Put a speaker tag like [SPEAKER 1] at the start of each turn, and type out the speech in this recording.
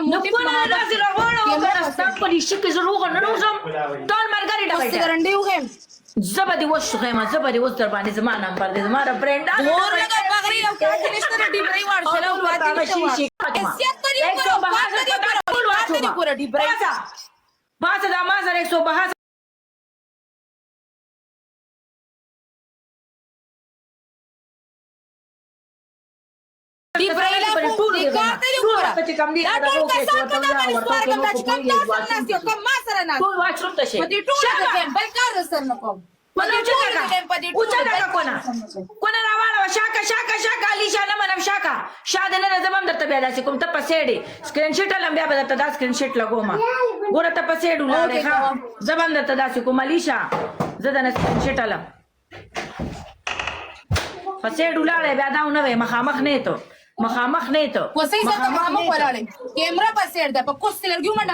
[SPEAKER 1] کوونه داسې راغواړه وکړه ستا په دې شي کې زه روغه نه روزم ټول ملګري ډبې ته
[SPEAKER 2] ګرنډي وګم
[SPEAKER 1] زه به دې اوس خیمه زه به دې اوس در باندې زما نمبر دی زما د فرینډ
[SPEAKER 2] اور لگا بغری او کاږي نشته ډیبري وار شلو واتی نشته حیثیت پرې پورا ډیبري
[SPEAKER 1] باسه دا ما سره 162
[SPEAKER 2] ډیبري لا ټول دې کاته پورا
[SPEAKER 1] چې کم دي
[SPEAKER 2] دا ټول کسان په دا باندې سوار کوم چې کم تاسو نه یو کم ما سره نه
[SPEAKER 1] ټول واچروم ته شي
[SPEAKER 2] په دې ټول کې بل کار سره نه کوم په دې ټول کې په دې ټول
[SPEAKER 1] کونا راواله شاکا علی شانه منم شاکا شاده نه زمم درته بیا داسې کوم ته پسېډي سکرین شاټ لم بیا به درته دا سکرین شاټ لګوم ګوره ته پسېډو لاره ها زمم درته داسې کوم علیشا زه د سکرین شاټ لم پسېډو لاره بیا دا نه وې مخامخ نه ته
[SPEAKER 2] وسې زه ته مخامخ ولاړم کیمرا په سیټ ده په کوس لرګیو